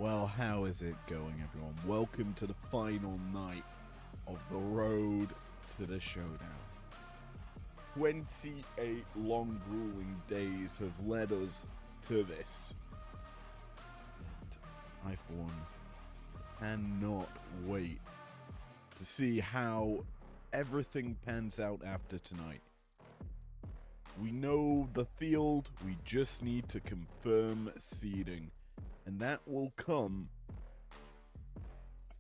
Well, how is it going, everyone? Welcome to the final night of the road to the showdown. 28 long, grueling days have led us to this. And I, for one, cannot wait to see how everything pans out after tonight. We know the field, we just need to confirm seeding. And that will come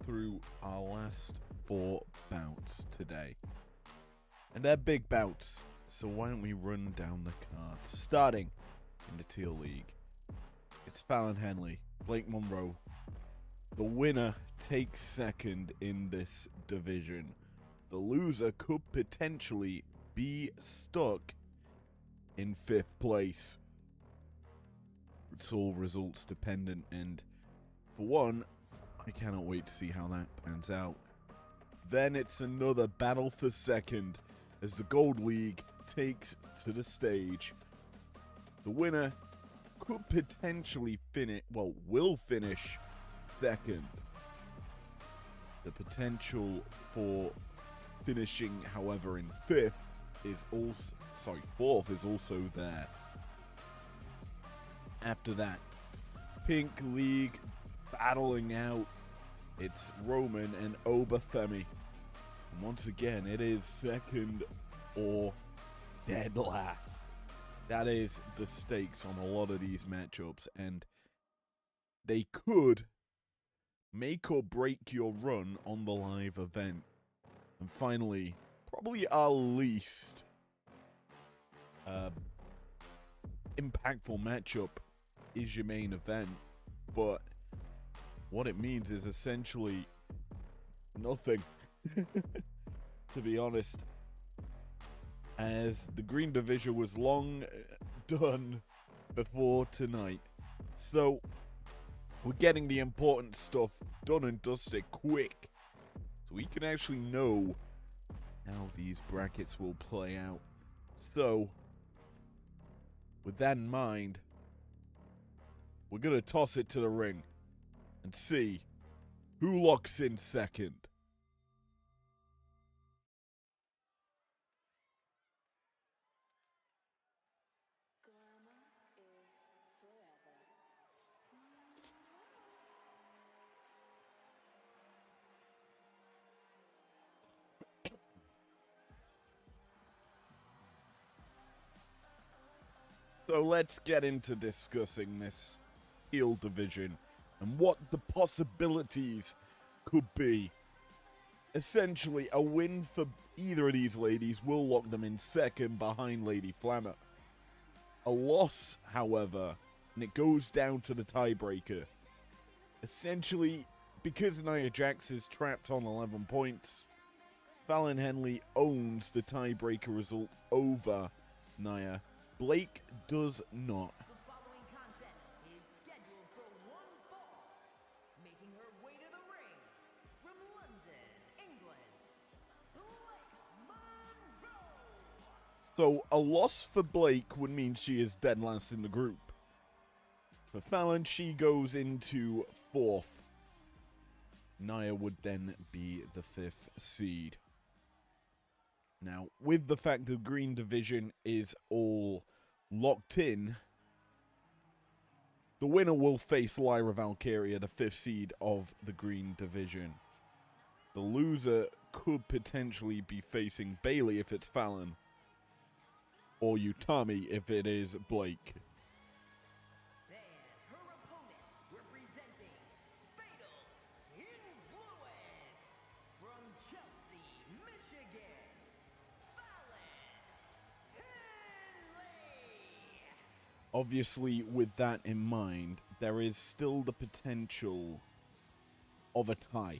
through our last 4 bouts today. And they're big bouts, so why don't we run down the cards. Starting in the Teal League, it's Fallon Henley, Blake Monroe. The winner takes second in this division. The loser could potentially be stuck in 5th place. It's all results dependent, and for one, I cannot wait to see how that pans out. Then it's another battle for second as the Gold League takes to the stage. The winner could potentially will finish second. The potential for finishing, however, in 4th is also there. After that, Pink League battling out. It's Roman and Obafemi. And once again, it is second or dead last. That is the stakes on a lot of these matchups, and they could make or break your run on the live event. And finally, probably our least impactful matchup is your main event, but what it means is essentially nothing, to be honest, as the green division was long done before tonight. So we're getting the important stuff done and dusted quick, so we can actually know how these brackets will play out. So with that in mind, we're going to toss it to the ring and see who locks in second. So let's get into discussing this Teal division and what the possibilities could be. Essentially, a win for either of these ladies will lock them in second behind Lady Flammer. A loss, however, and it goes down to the tiebreaker. Essentially, because Nia Jax is trapped on 11 points, Fallon Henley owns the tiebreaker result over Nia. Blake does not. The following contest is scheduled for one fall, making her way to the ring from London, England, Blake Monroe. So a loss for Blake would mean she is dead last in the group. For Fallon, she goes into 4th. Nia would then be the 5th seed. Now, with the fact the green division is all locked in, the winner will face Lyra Valkyria, the 5th seed of the green division. The loser could potentially be facing Bailey if it's Fallon, or Utami if it is Blake. And her opponent, representing Fatal Influence from Chelsea, Michigan, Fallon Henley. Obviously, with that in mind, there is still the potential of a tie.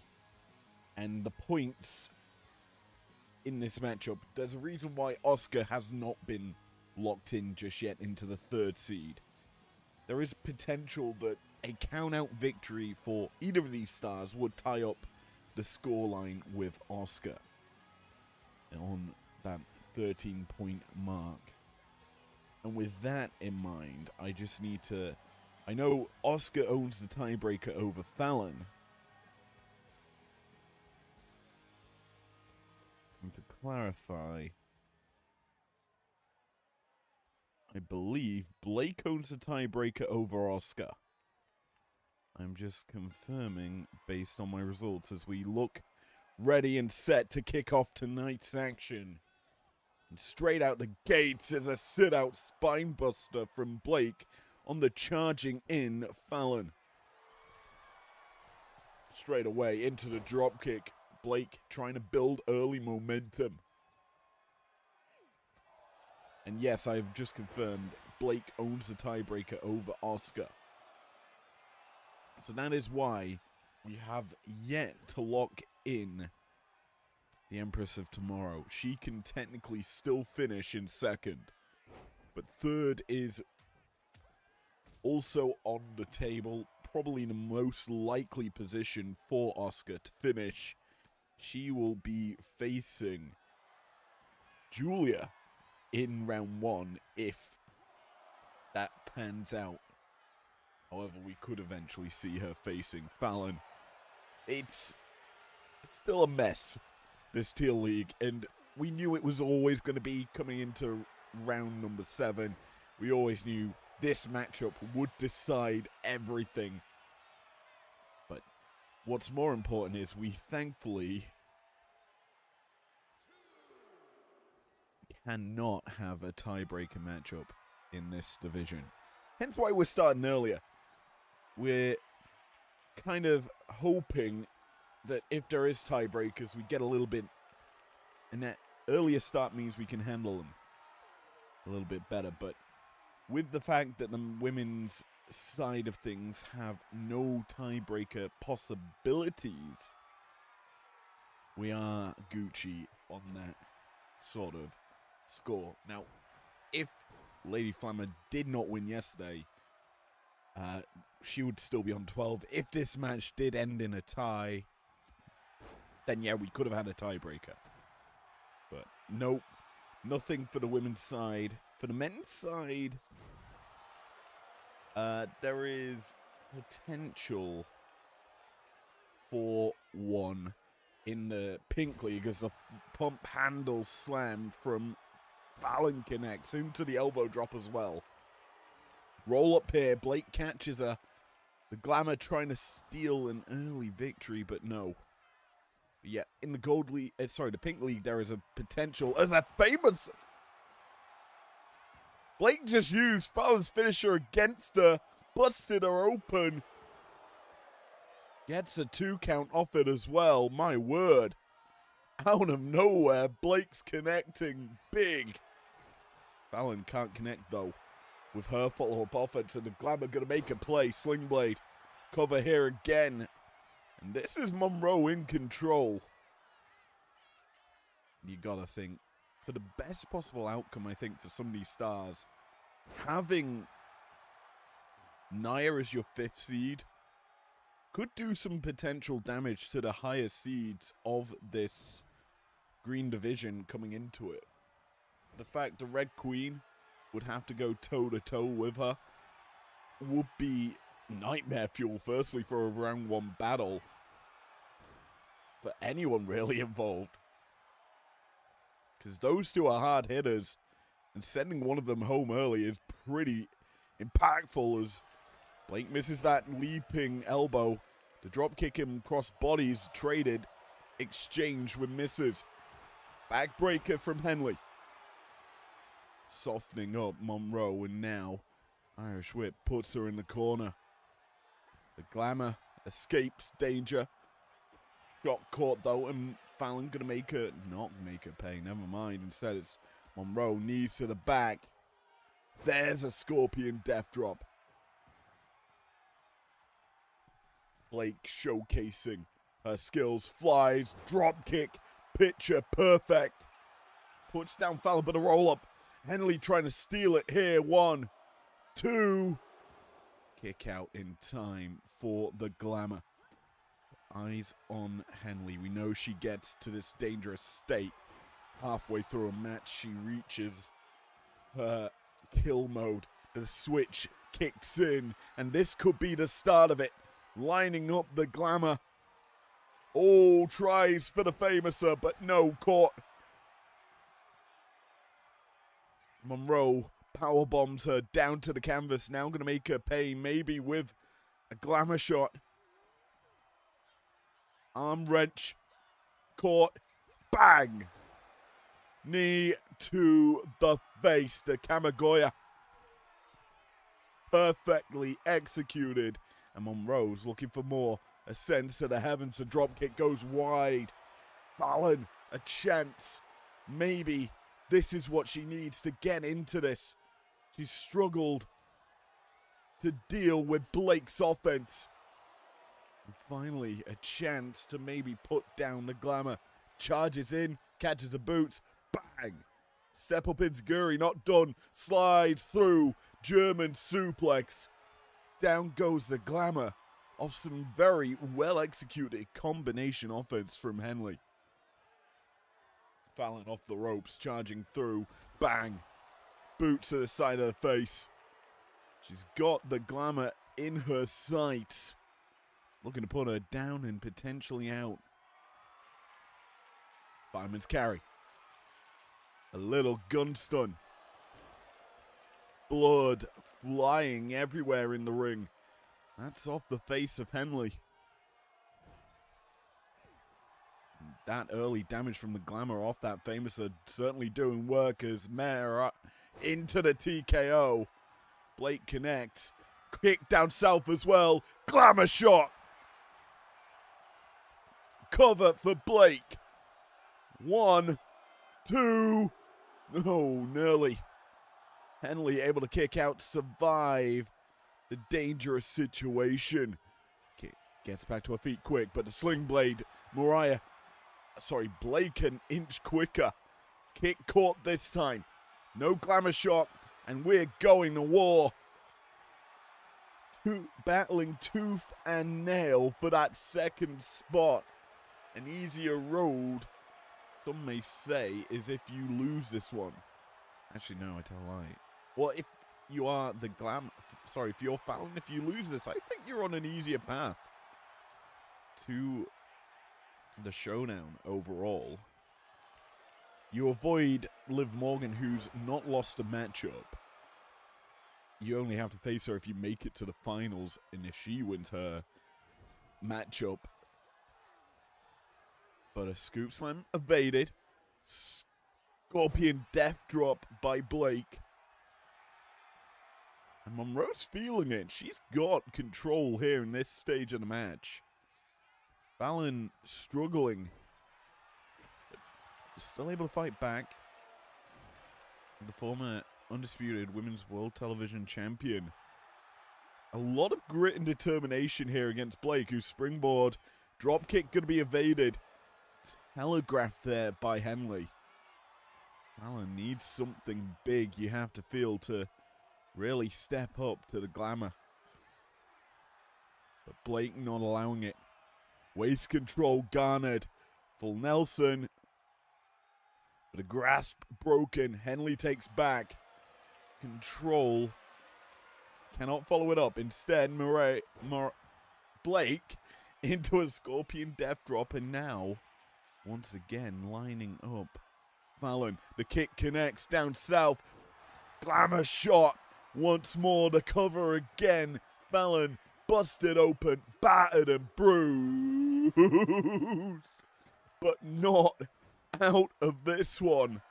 And the points in this matchup, there's a reason why Asuka has not been locked in just yet into the 3rd seed. There is potential that a count-out victory for either of these stars would tie up the scoreline with Asuka on that 13-point mark. And with that in mind, I I know Asuka owns the tiebreaker over Fallon. And to clarify, I believe Blake owns the tiebreaker over Asuka. I'm just confirming based on my results as we look ready and set to kick off tonight's action. And straight out the gates is a sit-out spinebuster from Blake on the charging in Fallon. Straight away into the dropkick. Blake trying to build early momentum. And yes, I've just confirmed Blake owns the tiebreaker over Asuka. So that is why we have yet to lock in the Empress of Tomorrow. She can technically still finish in second, but third is also on the table, probably the most likely position for Asuka to finish. She will be facing Julia in round 1 if that pans out. However, we could eventually see her facing Fallon. It's still a mess, this Teal League, and we knew it was always going to be coming into round number 7. We always knew this matchup would decide everything. But what's more important is we thankfully cannot have a tiebreaker matchup in this division. Hence why we're starting earlier. We're kind of hoping that if there is tiebreakers, we get a little bit, and that earlier start means we can handle them a little bit better. But with the fact that the women's side of things have no tiebreaker possibilities, we are Gucci on that sort of score. Now, if Lady Flammer did not win yesterday, she would still be on 12. If this match did end in a tie, then yeah, we could have had a tiebreaker. But nope, nothing for the women's side. For the men's side, there is potential for one in the Pink League as a pump handle slam from Fallon connects into the elbow drop as well. Roll up here. Blake catches her. The Glamour trying to steal an early victory, but no. Yeah, in the Gold League, the Pink League, there is a potential as a famous. Blake just used Fallon's finisher against her, busted her open. Gets a 2 count off it as well. My word. Out of nowhere, Blake's connecting big. Fallon can't connect though. With her follow-up offense, and the Glamour going to make a play. Sling Blade. Cover here again. And this is Monroe in control. You got to think, for the best possible outcome, I think, for some of these stars, having Nia as your 5th seed could do some potential damage to the higher seeds of this green division coming into it. The fact the Red Queen would have to go toe-to-toe with her would be nightmare fuel, firstly, for a round 1 battle for anyone really involved. Because those two are hard hitters, and sending one of them home early is pretty impactful as Blake misses that leaping elbow. The drop kick him cross bodies traded, exchange with misses. Backbreaker from Henley. Softening up Monroe, and now Irish Whip puts her in the corner. The Glamour escapes danger. Got caught though, and Fallon gonna not make her pay, never mind. Instead it's Monroe, knees to the back. There's a Scorpion death drop. Blake showcasing her skills, flies, drop kick, picture perfect. Puts down Fallon, but a roll up. Henley trying to steal it here. 1, 2. Kick out in time for the Glamour. Eyes on Henley. We know she gets to this dangerous state. Halfway through a match, she reaches her kill mode. The switch kicks in, and this could be the start of it. Lining up the Glamour. Oh, tries for the Famouser, but no, caught. Monroe power bombs her down to the canvas. Now going to make her pay, maybe with a Glamour shot. Arm wrench. Caught. Bang! Knee to the face. The Kamigoya. Perfectly executed. And Monroe's looking for more. Ascends to the heavens. The dropkick goes wide. Fallon, a chance. Maybe this is what she needs to get into this. She's struggled to deal with Blake's offense. And finally, a chance to maybe put down the Glamour. Charges in, catches the boots. Bang! Step up enziguri, not done. Slides through. German suplex. Down goes the Glamour off some very well-executed combination offense from Henley. Fallon off the ropes, charging through. Bang! Boot to the side of the face. She's got the Glamour in her sights. Looking to put her down and potentially out. Fireman's carry. A little gun stun. Blood flying everywhere in the ring. That's off the face of Henley. That early damage from the Glamour off that Famouser certainly doing work as Mare into the TKO. Blake connects. Kick down south as well. Glamour shot. Cover for Blake. 1, 2. Oh, nearly. Henley able to kick out, survive the dangerous situation. Gets back to her feet quick, but the sling blade, Blake an inch quicker. Kick caught this time. No Glamour shot, and we're going to war. Battling tooth and nail for that second spot. An easier road, some may say, is if you lose this one. Actually, no, I tell a lie. Well, if you are the if you're Fallon, if you lose this, I think you're on an easier path to the showdown overall. You avoid Liv Morgan, who's not lost a matchup. You only have to face her if you make it to the finals, and if she wins her matchup. But a scoop slam evaded. Scorpion death drop by Blake. And Monroe's feeling it. She's got control here in this stage of the match. Fallon struggling. But still able to fight back. The former undisputed Women's World Television Champion. A lot of grit and determination here against Blake, whose springboard dropkick going to be evaded. Telegraphed there by Henley. Fallon needs something big, you have to feel, to really step up to the Glamour. But Blake not allowing it. Waist control garnered. Full Nelson. But a grasp broken. Henley takes back. Control. Cannot follow it up. Instead, Blake into a Scorpion death drop. And now, once again, lining up. Fallon, the kick connects down south. Glamour shot. Once more, the cover again. Fallon busted open, battered and bruised. But not out of this one.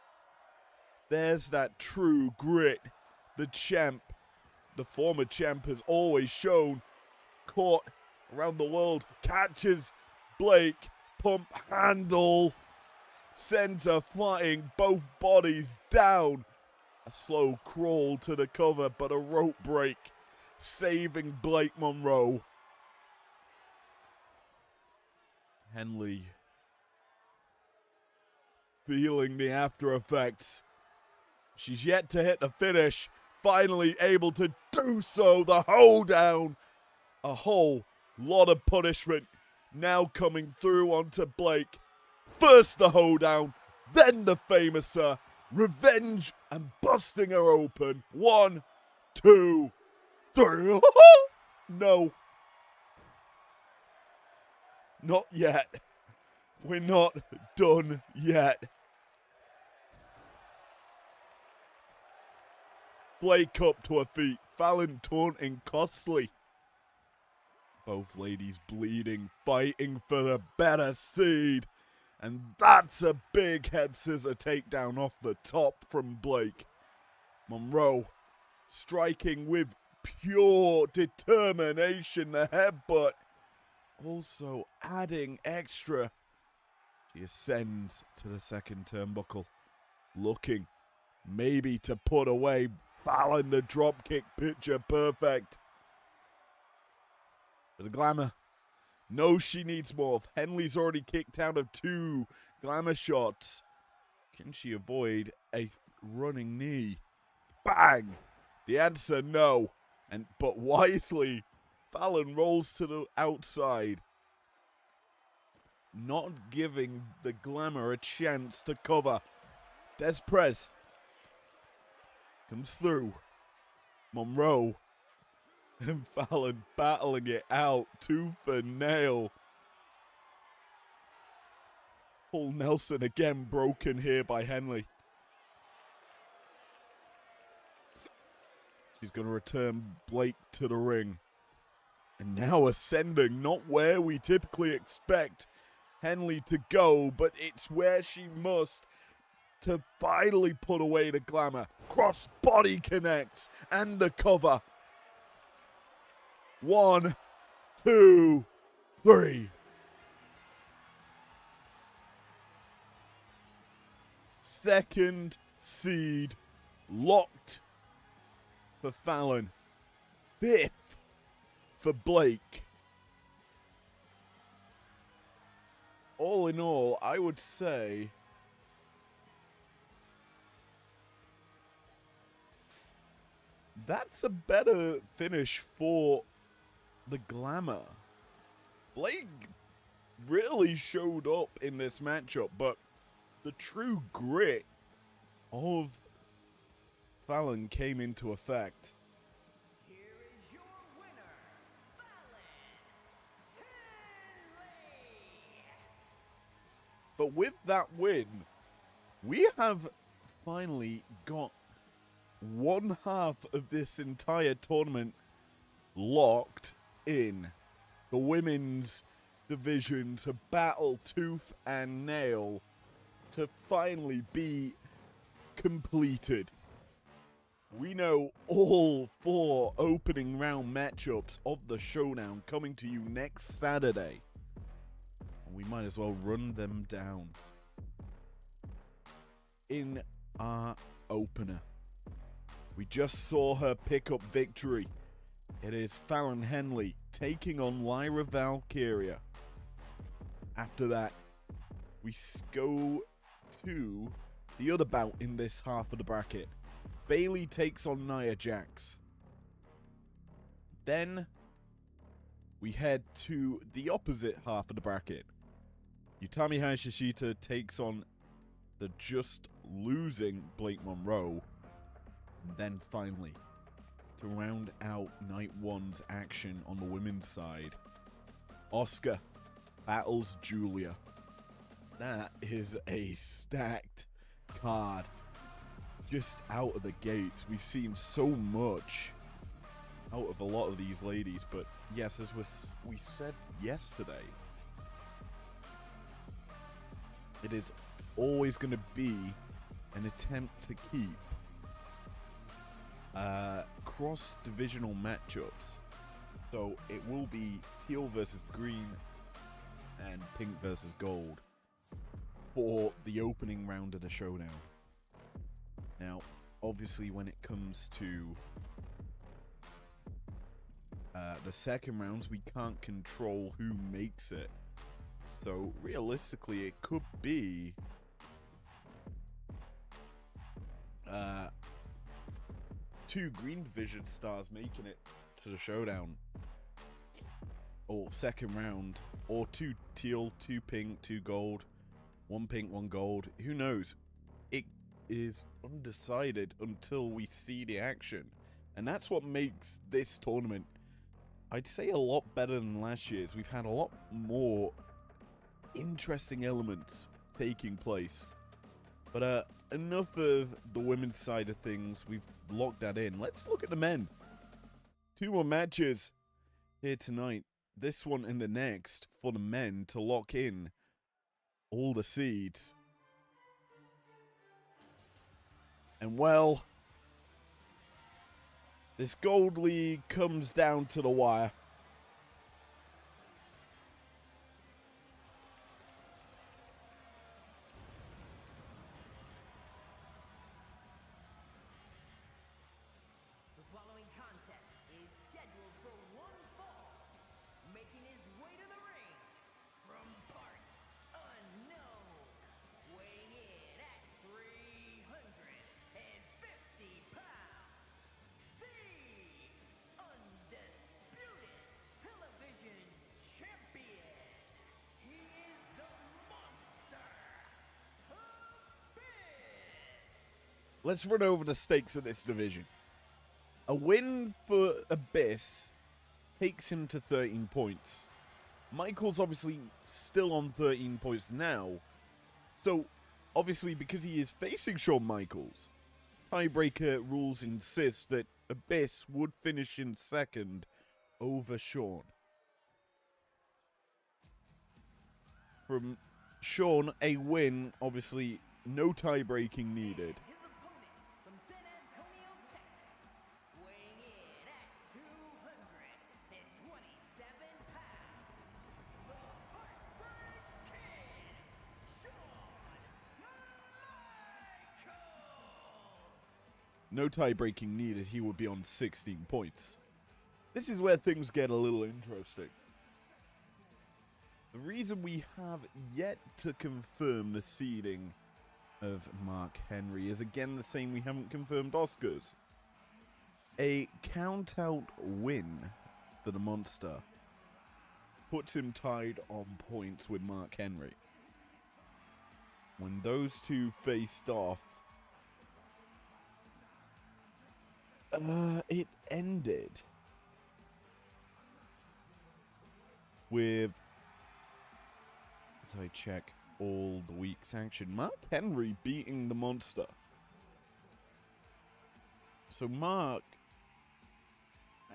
There's that true grit. The champ, the former champ, has always shown. Caught around the world, catches Blake, pump handle, sends her flying, both bodies down. A slow crawl to the cover, but a rope break, saving Blake Monroe. Henley feeling the after effects. She's yet to hit the finish. Finally able to do so. The hold down. A whole lot of punishment now coming through onto Blake. First the hold down, then the Famouser. Revenge and busting her open. 1, 2, 3. No. Not yet. We're not done yet. Blake up to her feet. Fallon taunting costly. Both ladies bleeding, fighting for the better seed. And that's a big head scissor takedown off the top from Blake. Monroe striking with pure determination, the headbutt. Also adding extra. She ascends to the second turnbuckle. Looking maybe to put away Fallon, the dropkick picture perfect. But the Glamour knows she needs more. Henley's already kicked out of 2 Glamour shots. Can she avoid a running knee? Bang! The answer, no. But wisely, Fallon rolls to the outside, not giving the Glamour a chance to cover. Desprez comes through. Monroe and Fallon battling it out, tooth and nail. Full Nelson again broken here by Henley. She's going to return Blake to the ring. And now ascending, not where we typically expect Henley to go, but it's where she must to finally put away the Glamour. Cross body connects and the cover. 1, 2, 3. Second seed locked for Fallon. 5th for Blake. All in all, I would say that's a better finish for the Glamour. Blake really showed up in this matchup, but the true grit of Fallon came into effect. Here is your winner, Fallon Henley. But with that win, we have finally got one half of this entire tournament locked in. The women's division to battle tooth and nail to finally be completed. We know all 4 opening round matchups of the showdown coming to you next Saturday. And we might as well run them down. In our opener, we just saw her pick up victory. It is Fallon Henley taking on Lyra Valkyria. After that, we go to the other bout in this half of the bracket. Bailey takes on Nia Jax. Then we head to the opposite half of the bracket. Utami Hayashishita takes on the just losing Blake Monroe. And then finally, to round out night 1's action on the women's side, Asuka battles Julia. That is a stacked card. Just out of the gates, we've seen so much out of a lot of these ladies, but yes, as we said yesterday, it is always going to be an attempt to keep cross-divisional matchups. So it will be teal versus green and pink versus gold for the opening round of the showdown. Now, obviously, when it comes to the second rounds, we can't control who makes it. So, realistically, it could be two green division stars making it to the showdown. Or second round. Or 2 teal, 2 pink, 2 gold. 1 pink, 1 gold. Who knows? It is undecided until we see the action. And that's what makes this tournament, I'd say, a lot better than last year's. We've had a lot more interesting elements taking place. But enough of the women's side of things. We've locked that in. Let's look at the men. 2 more matches here tonight. This one and the next for the men to lock in all the seeds. And well, this Gold League comes down to the wire. The following contest is scheduled for one fall, making his way to the ring from parts unknown, weighing in at 350 pounds, the undisputed television champion. He is the monster, Abyss. Let's run over the stakes of this division. A win for Abyss takes him to 13 points. Michael's obviously still on 13 points now. So, obviously, because he is facing Shawn Michaels, tiebreaker rules insist that Abyss would finish in second over Shawn. From Shawn, a win, obviously, no tie-breaking needed. His opponent from San Antonio, Texas, weighing in at 227 pounds, the Heartbreak Kid, Shawn Michaels. No tie-breaking needed, he would be on 16 points. This is where things get a little interesting. The reason we have yet to confirm the seeding of Mark Henry is again the same we haven't confirmed Oscars. A count-out win for the Monster puts him tied on points with Mark Henry. When those two faced off, it ended with, as I check all the week's action, Mark Henry beating the Monster. So Mark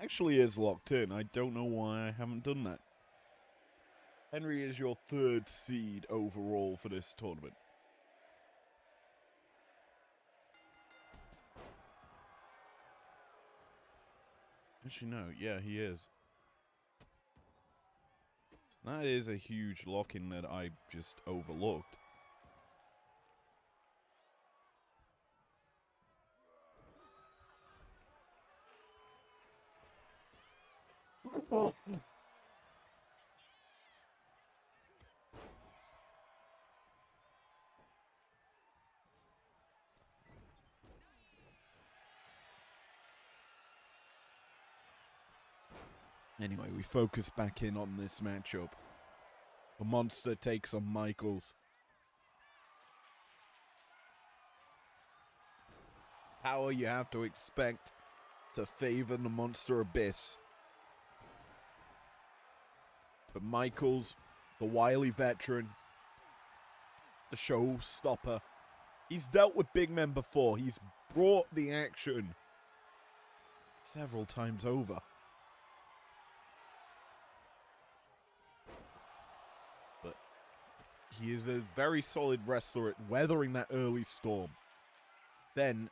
actually is locked in. I don't know why I haven't done that. Henry is your 3rd seed overall for this tournament. Actually, no. Yeah, he is. So that is a huge lock-in that I just overlooked. Anyway, we focus back in on this matchup. The Monster takes on Michaels. Power you have to expect to favor the Monster Abyss. But Michaels, the wily veteran, the showstopper, he's dealt with big men before. He's brought the action several times over. But he is a very solid wrestler at weathering that early storm. Then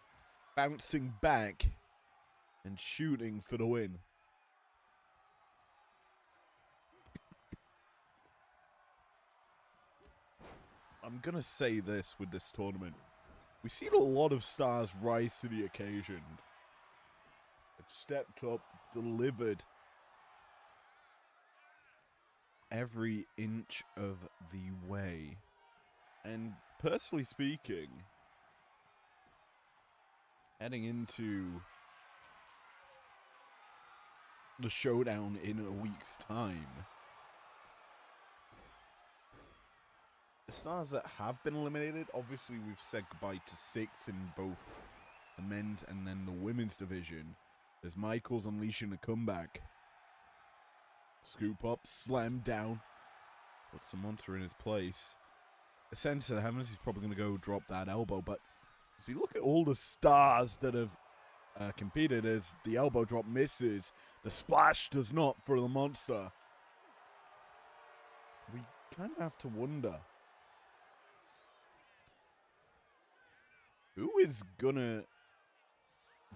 bouncing back and shooting for the win. I'm going to say this with this tournament. We've seen a lot of stars rise to the occasion. They've stepped up, delivered every inch of the way. And personally speaking, heading into the showdown in a week's time, the stars that have been eliminated, obviously we've said goodbye to 6 in both the men's and then the women's division. As Michaels unleashing a comeback. Scoop up, slam down. Puts the monster in his place. A sense that happens, he's probably going to go drop that elbow. But as we look at all the stars that have competed, as the elbow drop misses, the splash does not for the monster. We kind of have to wonder, who is going to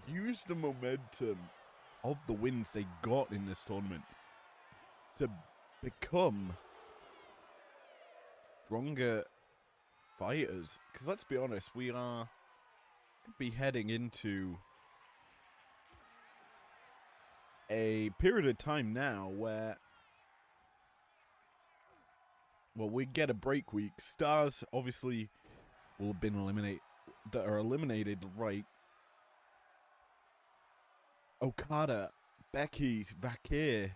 use the momentum of the wins they got in this tournament to become stronger fighters? Because let's be honest, we are be heading into a period of time now where, well, we get a break week. Stars obviously will have been eliminated, that are eliminated, right? Okada, Becky, Vakir,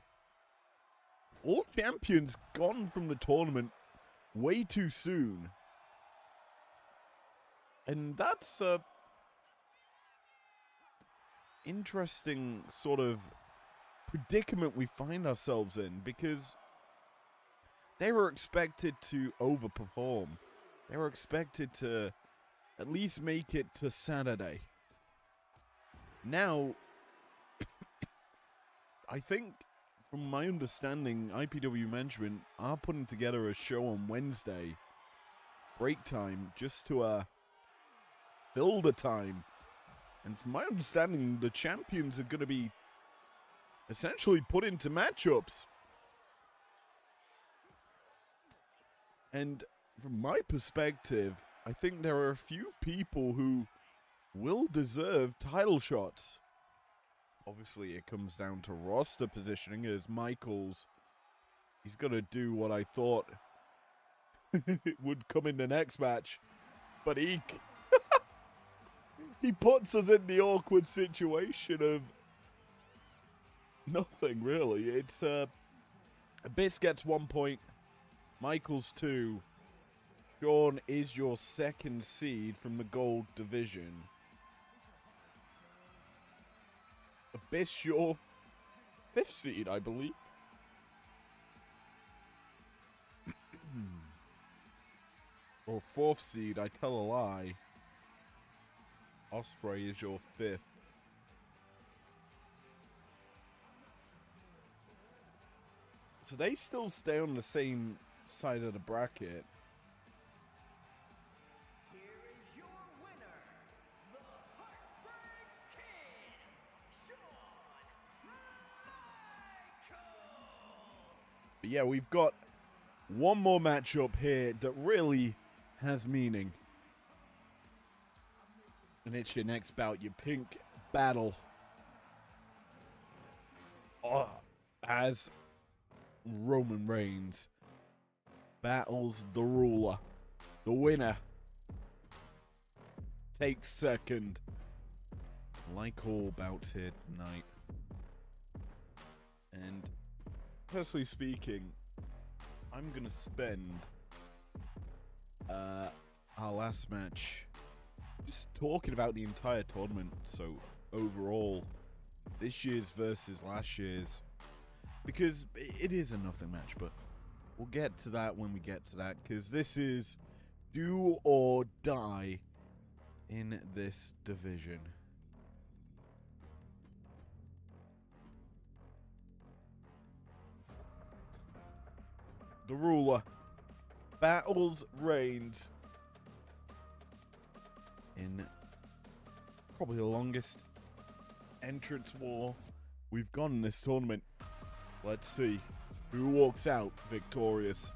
all champions gone from the tournament way too soon. And that's a interesting sort of predicament we find ourselves in, because they were expected to overperform. They were expected to at least make it to Saturday. Now, I think, from my understanding, IPW management are putting together a show on Wednesday, break time, just to fill the time. And from my understanding, the champions are going to be essentially put into matchups. And from my perspective, I think there are a few people who will deserve title shots. Obviously, it comes down to roster positioning, as Michaels, he's going to do what I thought would come in the next match. But he puts us in the awkward situation of nothing, really. It's Abyss gets 1 point, Michaels 2. Sean is your second seed from the gold division. Abyss, your 5th seed, I believe. Or 4th seed, I tell a lie. Osprey is your 5th. So they still stay on the same side of the bracket. Here is your winner, the Heartbreak Kid, Shawn Michaels. But yeah, we've got one more matchup here that really has meaning. And it's your next bout, your pink battle. As Roman Reigns battles the ruler. The winner takes second. Like all bouts here tonight. And personally speaking, I'm going to spend our last match just talking about the entire tournament. So overall, this year's versus last year's, because it is a nothing match, but we'll get to that when we get to that, because this is do or die in this division. The ruler battles Reigns in probably the longest entrance war we've gone in this tournament. Let's see who walks out victorious.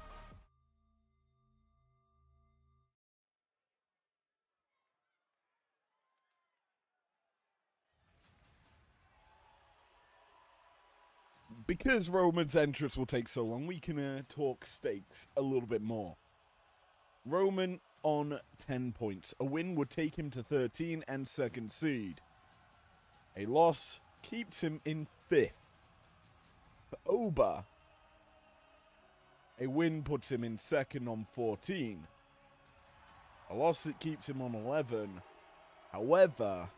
Because Roman's entrance will take so long, we can talk stakes a little bit more. Roman on 10 points. A win would take him to 13 and second seed. A loss keeps him in 5th. For Oba, a win puts him in second on 14. A loss that keeps him on 11. However,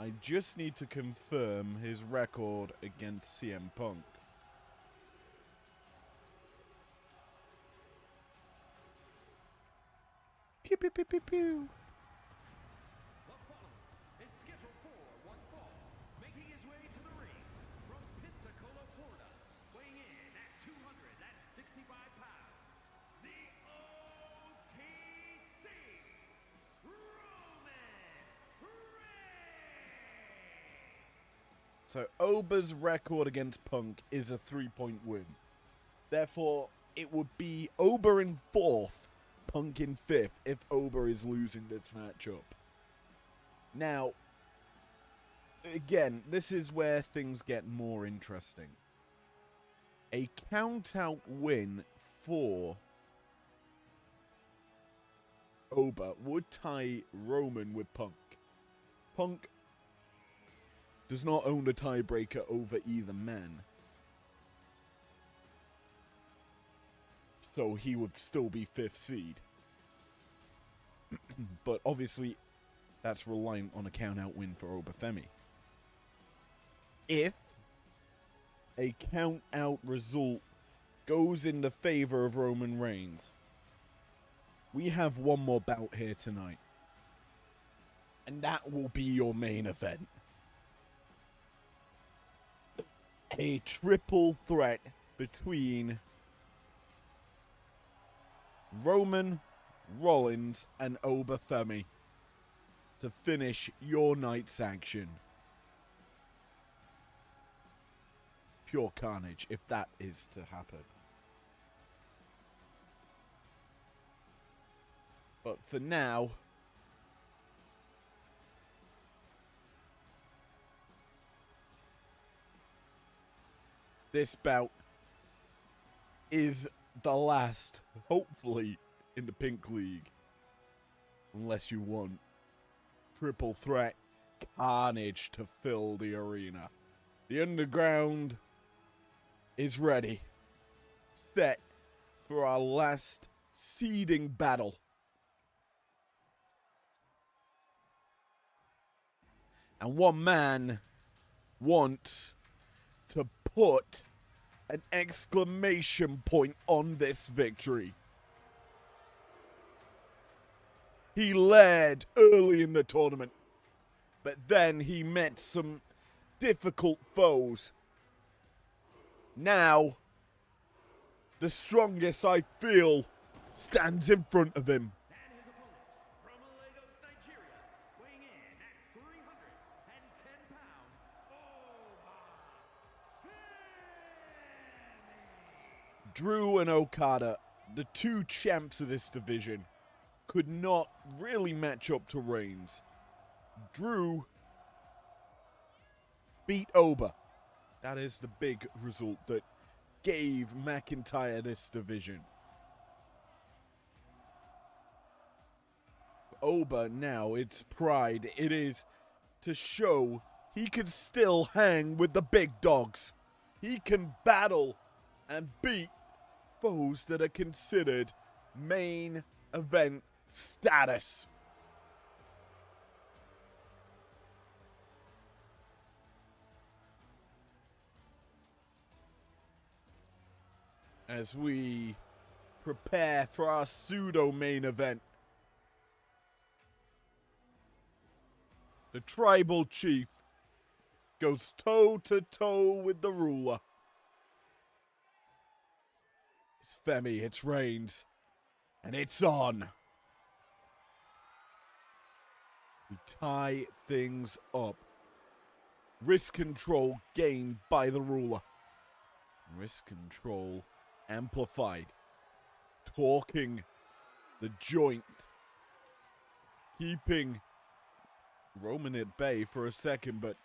I just need to confirm his record against CM Punk. Pew, pew, pew, pew, pew. The following is scheduled for one fall, making his way to the ring from Pensacola, Florida, weighing in at 265 pounds, the OTC, Roman Reigns! So Ober's record against Punk is a 3-point win. Therefore, it would be Ober in 4th, Punk in 5th if Ober is losing this matchup. Now, again, this is where things get more interesting. A count-out win for Ober would tie Roman with Punk. Punk does not own the tiebreaker over either man. So he would still be 5th seed. But obviously, that's reliant on a count-out win for Obafemi. If a count-out result goes in the favor of Roman Reigns, we have one more bout here tonight. And that will be your main event. A triple threat between Roman, Rollins, and Obafemi to finish your night's action. Pure carnage, if that is to happen. But for now, this bout is the last, hopefully, in the Pink League. Unless you want triple threat carnage to fill the arena. The Underground is ready, set for our last seeding battle. And one man wants to put an exclamation point on this victory. He led early in the tournament, but then he met some difficult foes. Now, the strongest I feel stands in front of him. And his opponent from Lagos, Nigeria, weighing in at 310 pounds, Obafemi! Drew and Okada, the two champs of this division, could not really match up to Reigns. Drew beat Ober. That is the big result that gave McIntyre this division. Ober now, its pride, it is to show he can still hang with the big dogs. He can battle and beat foes that are considered main event status. As we prepare for our pseudo main event, the tribal chief goes toe to toe with the ruler. It's Femi, it's Reigns, and it's on. We tie things up. Risk control gained by the ruler. Risk control amplified. Talking the joint. Keeping Roman at bay for a second, but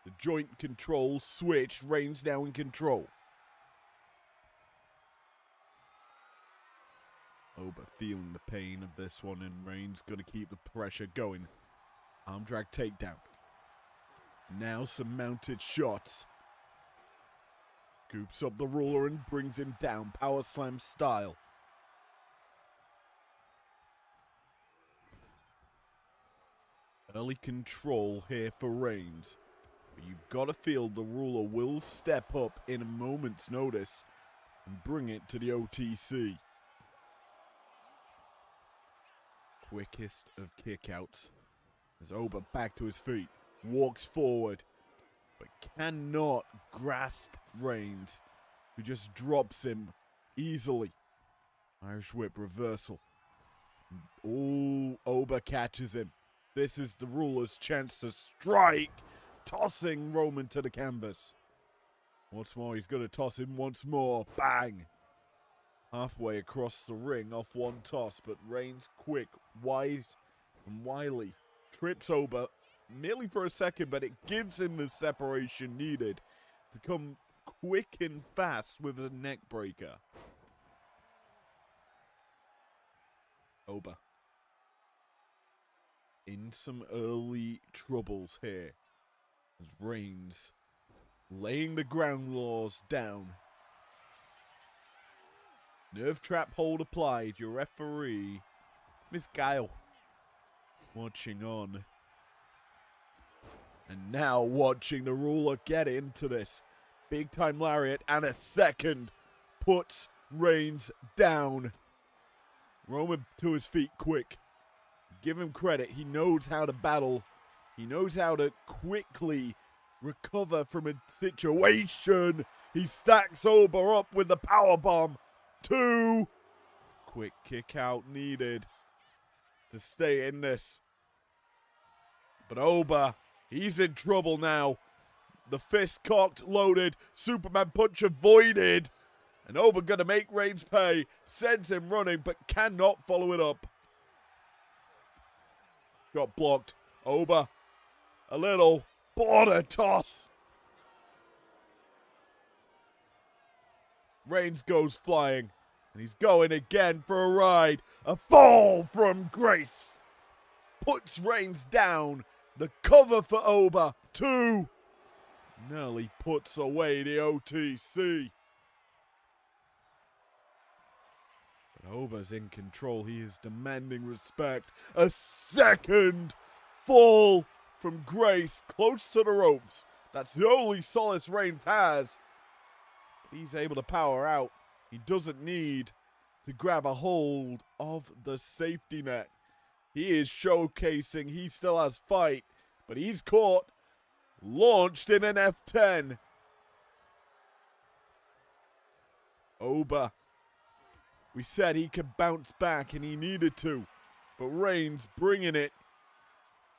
the joint control switch. Reigns now in control. Ober feeling the pain of this one, and Reigns gonna keep the pressure going. Arm drag takedown. Now some mounted shots. Scoops up the ruler and brings him down, power slam style. Early control here for Reigns. But you've got to feel the ruler will step up in a moment's notice and bring it to the OTC. Quickest of kickouts. As Oba back to his feet, walks forward, but cannot grasp Reigns, who just drops him easily. Irish whip reversal. Oh, Oba catches him. This is the ruler's chance to strike, tossing Roman to the canvas. Once more, he's going to toss him once more. Bang! Halfway across the ring off one toss, but Reigns quick, wise, and wily. Trips Oba merely for a second, but it gives him the separation needed to come quick and fast with a neck breaker. Oba in some early troubles here as Reigns laying the ground laws down. Nerve trap hold applied. Your referee, Miss Guile, watching on. And now watching the ruler get into this. Big time lariat and a second puts Reigns down. Roman to his feet quick. Give him credit. He knows how to battle. He knows how to quickly recover from a situation. He stacks Oba up with the powerbomb. 2. Quick kick out needed to stay in this. But Oba, he's in trouble now. The fist cocked, loaded, Superman punch avoided. And Oba gonna make Reigns pay. Sends him running, but cannot follow it up. Shot blocked. Oba, a little border toss. Reigns goes flying. And he's going again for a ride. A fall from Grace. Puts Reigns down. The cover for Oba. 2. Nearly puts away the OTC. But Oba's in control. He is demanding respect. A second fall from Grace. Close to the ropes. That's the only solace Reigns has. But he's able to power out. He doesn't need to grab a hold of the safety net. He is showcasing he still has fight, but he's caught, launched in an F10. Oba, we said he could bounce back, and he needed to, but Reigns bringing it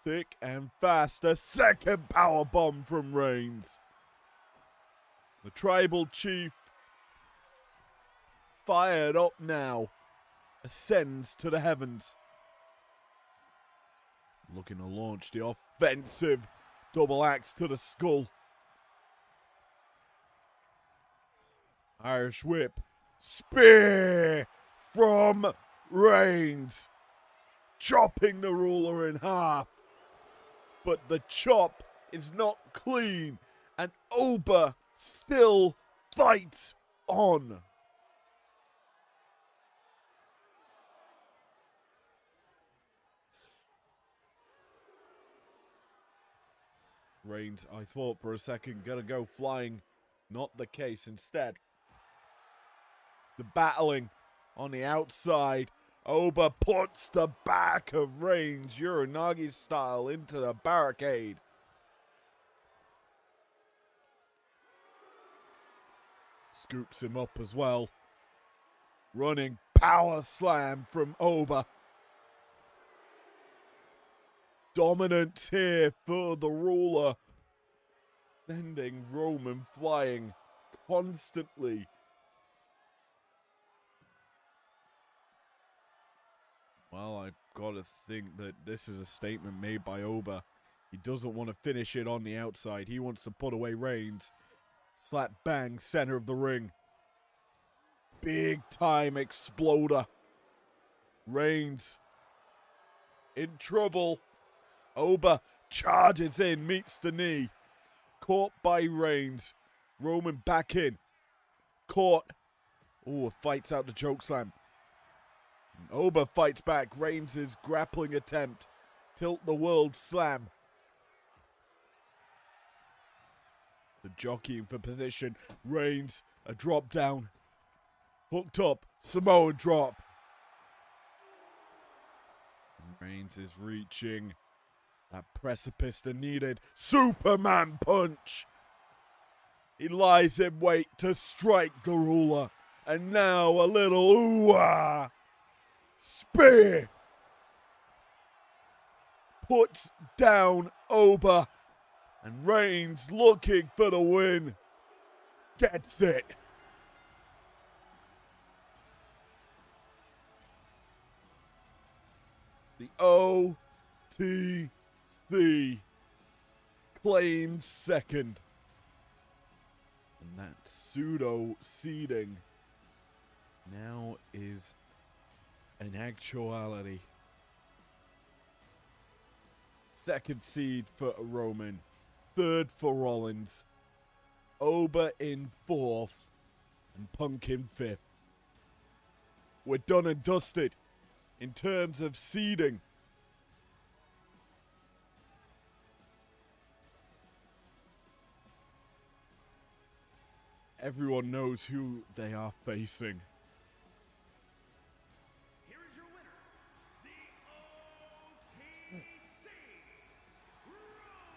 thick and fast. A second powerbomb from Reigns. The tribal chief, fired up now, ascends to the heavens. Looking to launch the offensive double axe to the skull. Irish whip. Spear from Reigns. Chopping the ruler in half. But the chop is not clean. And Oba still fights on. Reigns, I thought for a second, gonna go flying. Not the case. Instead, the battling on the outside. Oba puts the back of Reigns, Uranagi style, into the barricade. Scoops him up as well. Running power slam from Oba. Dominance here for the ruler. Sending Roman flying constantly. Well, I've got to think that this is a statement made by Oba. He doesn't want to finish it on the outside. He wants to put away Reigns. Slap bang, center of the ring. Big time exploder. Reigns in trouble. Oba charges in, meets the knee. Caught by Reigns. Roman back in. Caught. Oh, fights out the chokeslam. Oba fights back. Reigns' grappling attempt Tilt the world slam. The jockeying for position. Reigns, a drop down. Hooked up, Samoan drop. And Reigns is reaching that precipice that needed. Superman punch. He lies in wait to strike the ruler. And now a little ooh-ah. Spear. Puts down Oba. And Reigns looking for the win. Gets it. The OTC claims second. And that pseudo seeding now is an actuality. Second seed for Roman. Third for Rollins. Oba in fourth. And Punk in fifth. We're done and dusted in terms of seeding. Everyone knows who they are facing. Here is your winner, the OTC, Roman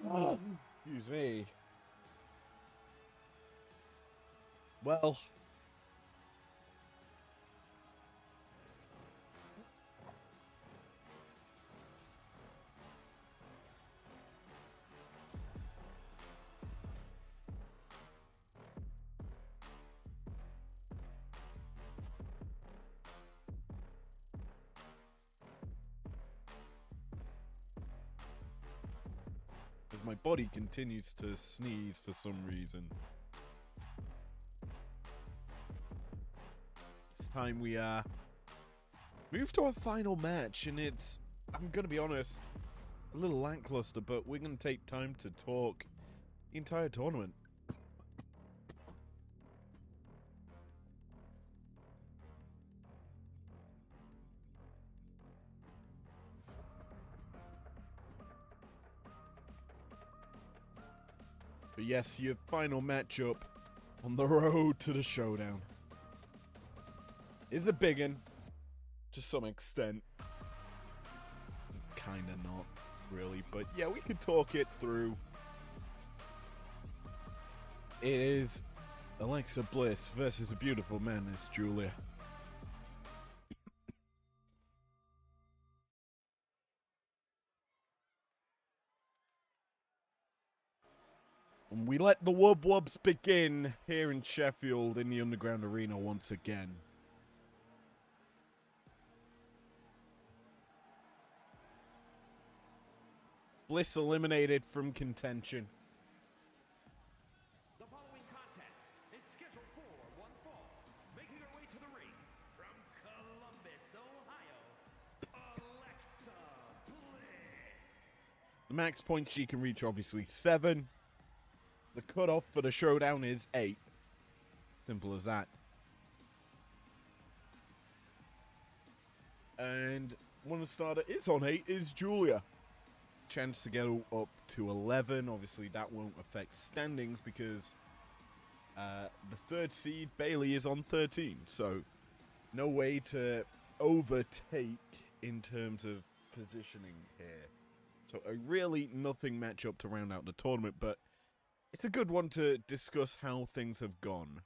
Reigns. Excuse me. Well, as my body continues to sneeze for some reason. It's time we move to our final match, and it's, I'm gonna be honest, a little lackluster, but we're gonna take time to talk the entire tournament. But yes, your final matchup on the road to the showdown is a big one, to some extent. Kinda not, really, but yeah, we could talk it through. It is Alexa Bliss versus a beautiful Menace, Julia. And we let the Wub Wubs begin here in Sheffield in the Underground Arena once again. Bliss eliminated from contention. The following contest is scheduled for one fall. Making her way to the ring from Columbus, Ohio, Alexa Bliss. The max points she can reach, obviously, 7. The cutoff for the showdown is 8. Simple as that. And one starter is on 8 is Julia. Chance to go up to 11. Obviously, that won't affect standings because the third seed, Bailey, is on 13. So, no way to overtake in terms of positioning here. So, a really nothing matchup to round out the tournament, but it's a good one to discuss how things have gone.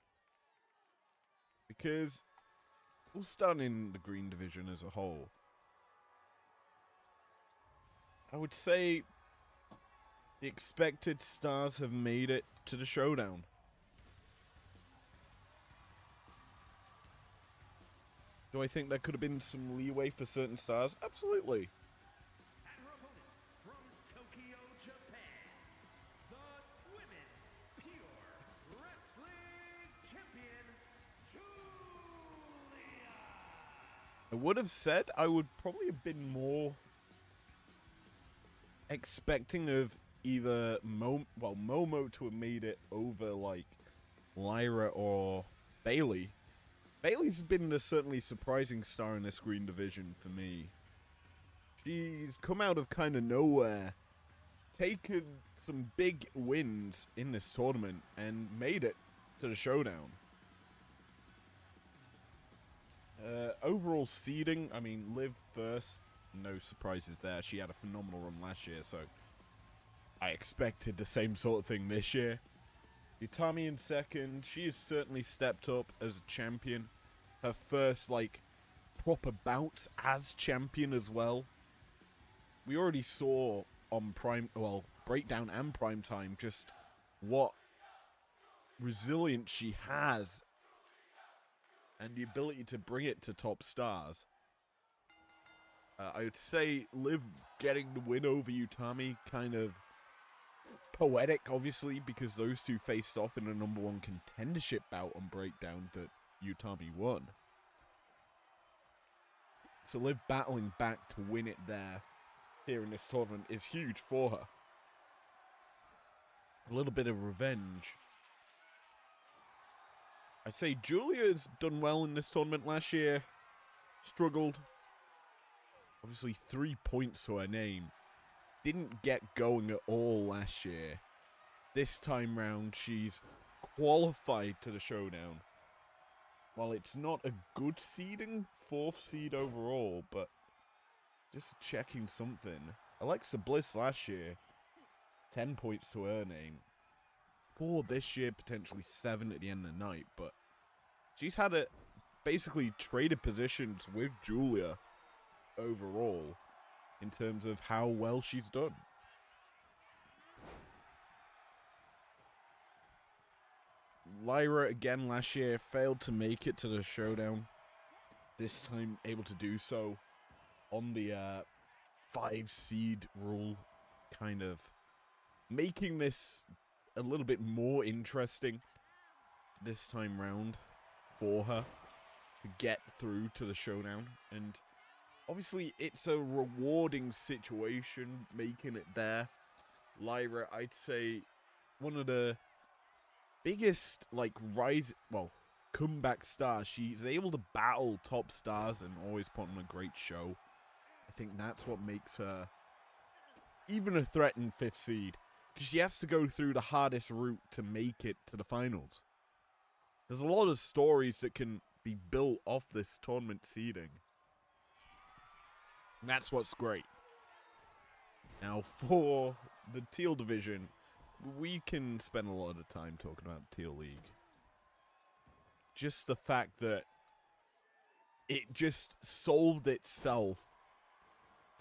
Because we'll start in the green division as a whole. I would say the expected stars have made it to the showdown. Do I think there could have been some leeway for certain stars? Absolutely. And her opponent from Tokyo, Japan, the Women's Pure Wrestling Champion, Julia. I would have said I would probably have been more expecting of either Momo to have made it over like Lyra or Bailey. Bailey's been a certainly surprising star in this green division for me. She's come out of kind of nowhere, taken some big wins in this tournament, and made it to the showdown. Overall seeding, I mean, Liv first, no surprises there. She had a phenomenal run last year, so I expected the same sort of thing this year. Utami in second, she has certainly stepped up as a champion. Her first, like, proper bout as champion as well. We already saw on Breakdown and Prime Time just what resilience she has and the ability to bring it to top stars. I would say Liv getting the win over Utami kind of poetic, obviously, because those two faced off in a #1 contendership bout on Breakdown that Utami won. So Liv battling back to win it here in this tournament is huge for her. A little bit of revenge. I'd say Julia's done well in this tournament last year. Struggled. Obviously 3 points to her name. Didn't get going at all last year. This time round, she's qualified to the showdown. While it's not a good seeding, 4th seed overall, but just checking something. Alexa Bliss last year, 10 points to her name. 4 this year, potentially 7 at the end of the night, but she's had basically traded positions with Julia overall in terms of how well she's done. Lyra again last year failed to make it to the showdown. This time able to do so on the 5 seed rule, kind of making this a little bit more interesting this time round for her to get through to the showdown. And obviously it's a rewarding situation making it there. Lyra, I'd say one of the biggest comeback stars. She's able to battle top stars and always put on a great show. I think that's what makes her even a threat in 5th seed, because she has to go through the hardest route to make it to the finals. There's a lot of stories that can be built off this tournament seeding. And that's what's great. Now, for the Teal division, we can spend a lot of time talking about Teal League. Just the fact that it just solved itself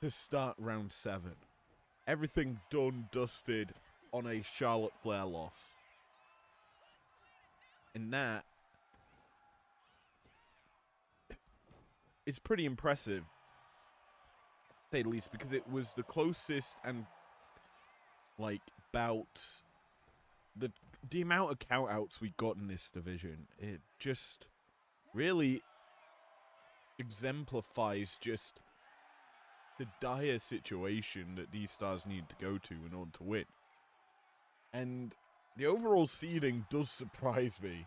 to start round 7. Everything done, dusted on a Charlotte Flair loss. And that is pretty impressive, to say the least, because it was the closest and, bout. The amount of countouts we got in this division, it just really exemplifies just the dire situation that these stars need to go to in order to win. And the overall seeding does surprise me.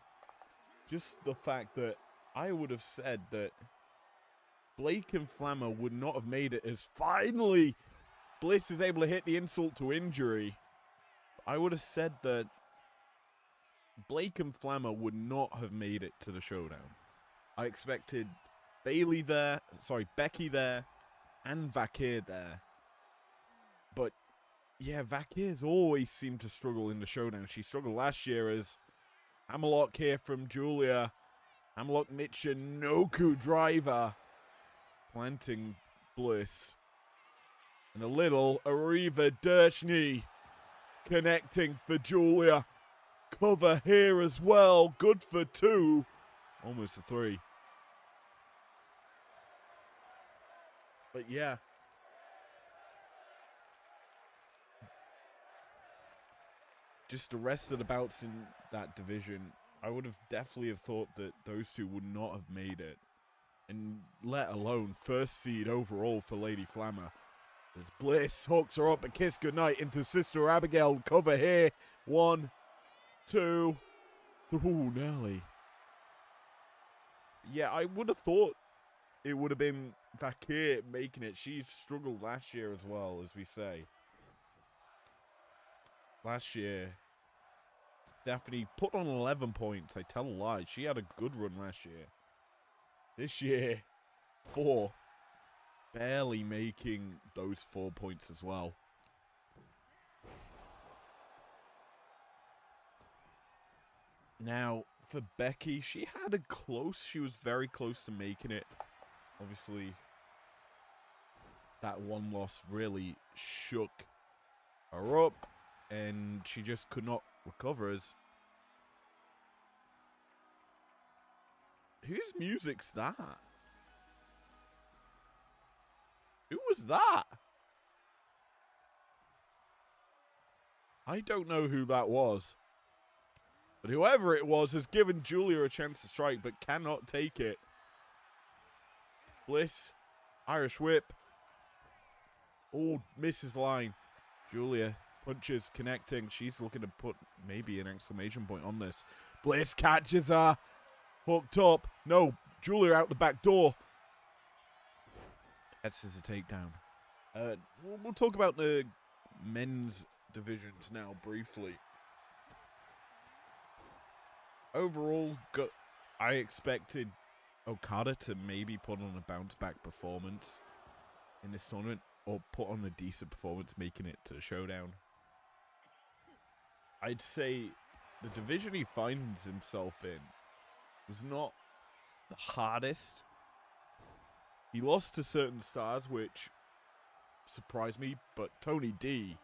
Just the fact that I would have said that Blake and Flammer would not have made it, as finally Bliss is able to hit the insult to injury. I would have said that Blake and Flammer would not have made it to the showdown. I expected Becky there, and Vakir there. But yeah, Vakir's always seemed to struggle in the showdown. She struggled last year as Hammerlock here from Julia. Hammerlock Michinoku driver. Planting Bliss. And a little Arriva Dirchny connecting for Julia. Cover here as well. Good for 2. Almost a 3. But yeah. Just the rest of the bouts in that division, I would have definitely thought that those two would not have made it. And let alone 1st seed overall for Lady Flammer. As Bliss hooks her up a kiss goodnight into Sister Abigail. Cover here. 1, 2. Ooh, Nelly. Yeah, I would have thought it would have been Vakir making it. She's struggled last year as well, as we say. Last year, Daphne put on 11 points. I tell a lie. She had a good run last year. This year, 4. Barely making those 4 points as well. Now, for Becky, she had a close. She was very close to making it. Obviously, that one loss really shook her up, and she just could not recover. As whose music's that? Who was that? I don't know who that was. But whoever it was has given Julia a chance to strike, but cannot take it. Bliss, Irish whip. Oh, misses line. Julia punches, connecting. She's looking to put maybe an exclamation point on this. Bliss catches her. Hooked up. No, Julia out the back door. That's a takedown. We'll talk about the men's divisions now briefly. Overall, I expected Okada to maybe put on a bounce-back performance in this tournament, or put on a decent performance, making it to Showdown. I'd say the division he finds himself in was not the hardest. He lost to certain stars, which surprised me, but Tony D,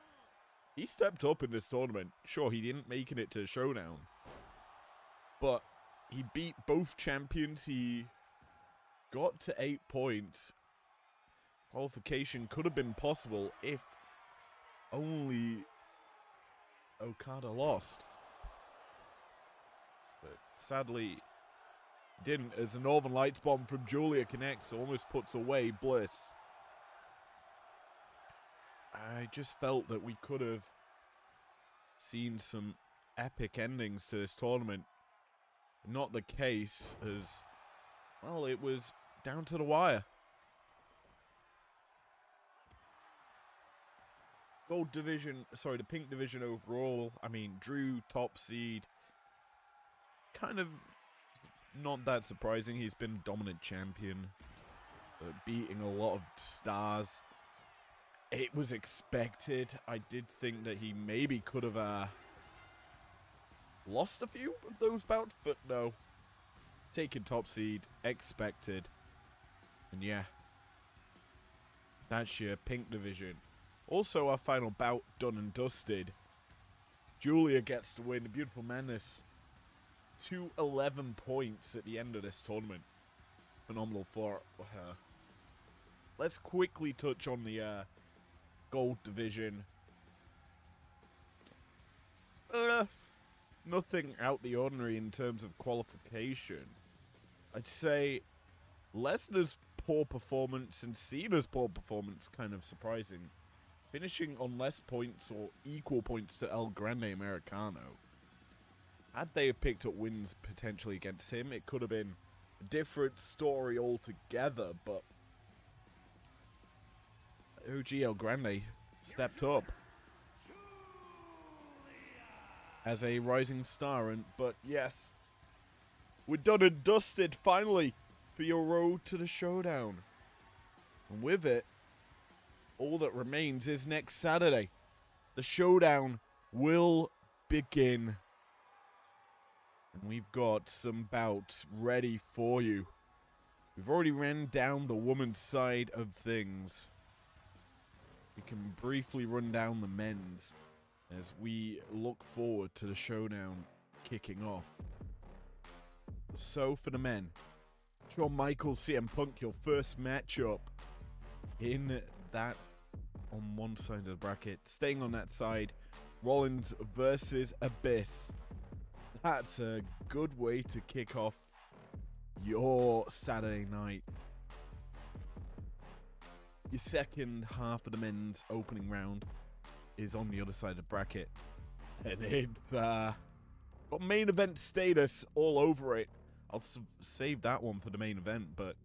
he stepped up in this tournament. Sure, he didn't make it to Showdown, but he beat both champions. He got to 8 points. Qualification could have been possible if only Okada lost. But sadly, didn't, as a Northern Lights bomb from Julia connects, almost puts away Bliss. I just felt that we could have seen some epic endings to this tournament. Not the case, as, well, it was down to the wire. Gold division, sorry, the pink division overall, I mean, Drew, top seed. Kind of not that surprising. He's been dominant champion, beating a lot of stars. It was expected. I did think that he maybe could have lost a few of those bouts, but no. Taking top seed, expected. And yeah, that's your pink division. Also, our final bout done and dusted. Julia gets to win. Beautiful Madness. 211 points at the end of this tournament. Phenomenal for her. Let's quickly touch on the gold division. Nothing out the ordinary in terms of qualification. I'd say Lesnar's poor performance and Cena's poor performance kind of surprising. Finishing on less points or equal points to El Grande Americano. Had they picked up wins potentially against him, it could have been a different story altogether, but OG El Grande stepped up as a rising star, but yes, we're done and dusted finally for your road to the Showdown. And with it, all that remains is next Saturday. The Showdown will begin. And we've got some bouts ready for you. We've already ran down the women's side of things. We can briefly run down the men's as we look forward to the Showdown kicking off. So for the men, Shawn Michaels, CM Punk, your first matchup in that on one side of the bracket. Staying on that side, Rollins versus Abyss. That's a good way to kick off your Saturday night. Your second half of the men's opening round is on the other side of the bracket. And it's got main event status all over it. I'll save that one for the main event, but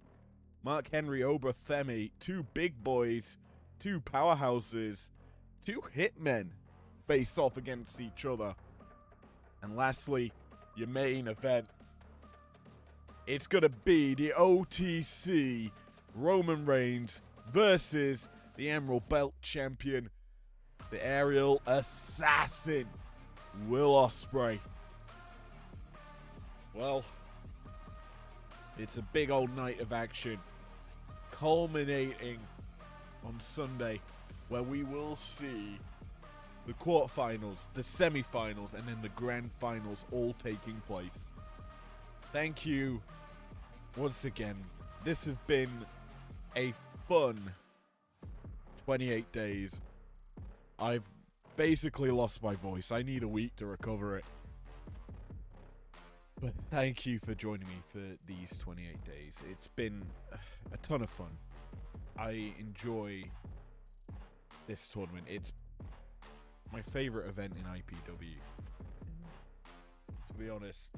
Mark Henry, Obra Themi, two big boys, two powerhouses, two hitmen face off against each other. And lastly, your main event. It's going to be the OTC Roman Reigns versus the Emerald Belt champion, the aerial assassin, Will Ospreay. Well, it's a big old night of action, culminating on Sunday, where we will see the quarterfinals, the semifinals, and then the grand finals all taking place. Thank you once again. This has been a fun 28 days. I've basically lost my voice. I need a week to recover it. But thank you for joining me for these 28 days. It's been a ton of fun. I enjoy this tournament. It's my favorite event in IPW. To be honest,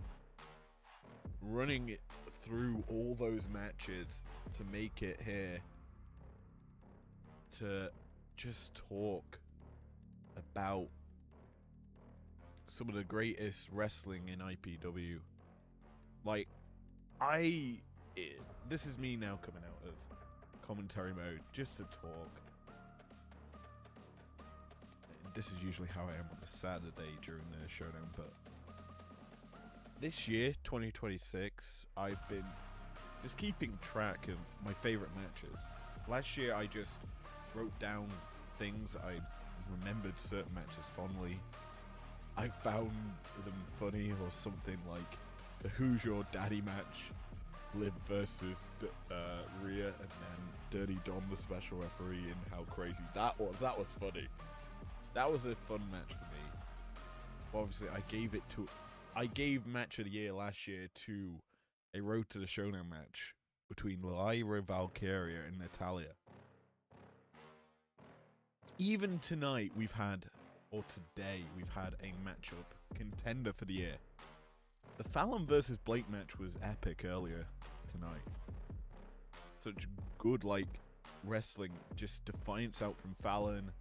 running it through all those matches to make it here, to just talk about some of the greatest wrestling in IPW. Like, this is me now coming out of commentary mode just to talk. This is usually how I am on a Saturday during the showdown, but this year, 2026, I've been just keeping track of my favorite matches. Last year, I just wrote down things. I remembered certain matches fondly. I found them funny, or something like the Who's Your Daddy match, Liv versus Rhea, and then Dirty Dom, the special referee, and how crazy that was. That was funny. That was a fun match for me. Obviously, I gave match of the year last year to a Road to the Showdown match between Lyra Valkyria and Natalia. Even tonight, today, we've had a matchup contender for the year. The Fallon versus Blake match was epic earlier tonight. Such good, wrestling, just defiance out from Fallon.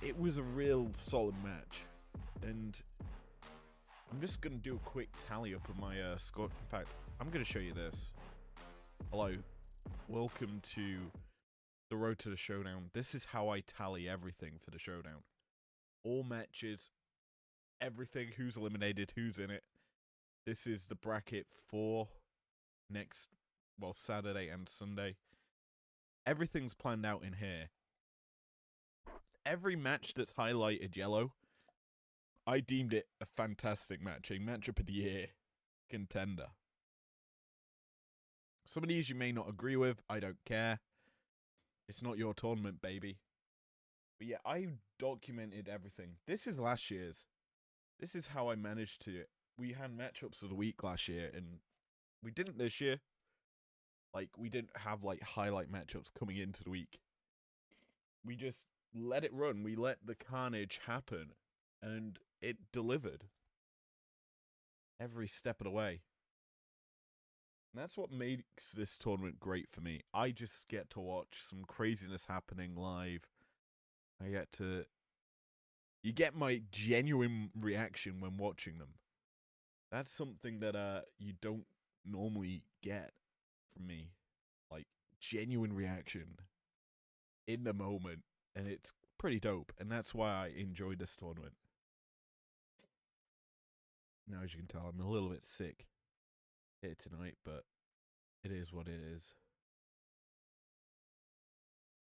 It was a real solid match. And I'm just going to do a quick tally up of my score. In fact, I'm going to show you this. Hello. Welcome to the Road to the Showdown. This is how I tally everything for the Showdown. All matches, everything, who's eliminated, who's in it. This is the bracket for Saturday and Sunday. Everything's planned out in here. Every match that's highlighted yellow, I deemed it a fantastic match, a matchup of the year contender. Some of these you may not agree with, I don't care. It's not your tournament, baby. But yeah, I documented everything. This is last year's. This is how I managed to... We had matchups of the week last year, and we didn't this year. We didn't have, highlight matchups coming into the week. We just let it run. We let the carnage happen, and it delivered every step of the way. And that's what makes this tournament great for me. I just get to watch some craziness happening live. You get my genuine reaction when watching them. That's something that you don't normally get from me. Genuine reaction in the moment. And it's pretty dope. And that's why I enjoyed this tournament. Now, as you can tell, I'm a little bit sick here tonight, but it is what it is.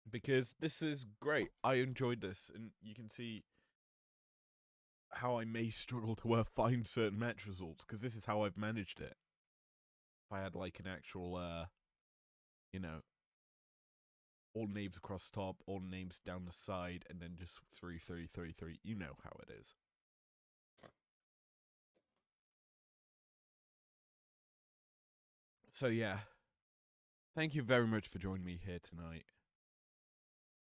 Because this is great. I enjoyed this, and you can see how I may struggle to find certain match results, because this is how I've managed it. If I had an actual, all names across the top, all names down the side, and then just 3, 3, 3, 3. You know how it is. So yeah, thank you very much for joining me here tonight.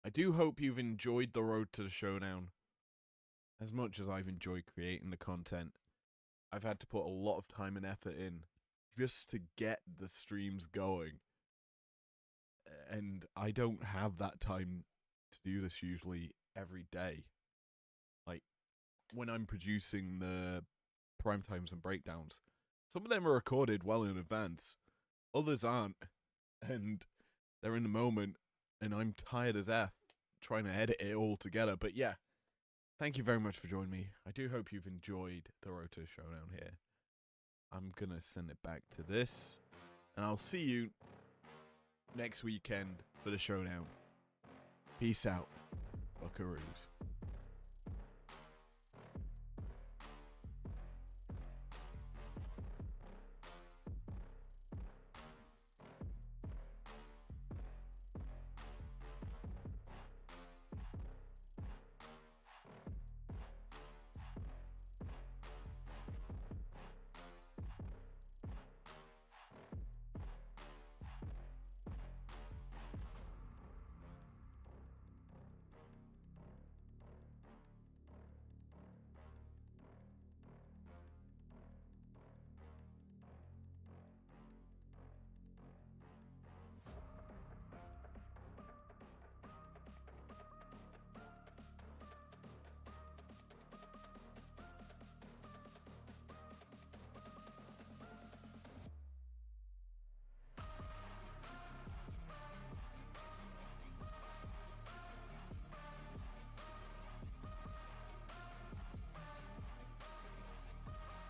I do hope you've enjoyed the road to the showdown as much as I've enjoyed creating the content. I've had to put a lot of time and effort in just to get the streams going. And I don't have that time to do this usually every day. Like, when I'm producing the prime times and breakdowns, some of them are recorded well in advance, others aren't. And they're in the moment, and I'm tired as F trying to edit it all together. But yeah, thank you very much for joining me. I do hope you've enjoyed the road to the showdown here. I'm gonna send it back to this, and I'll see you next weekend for the showdown. Peace out, buckaroos.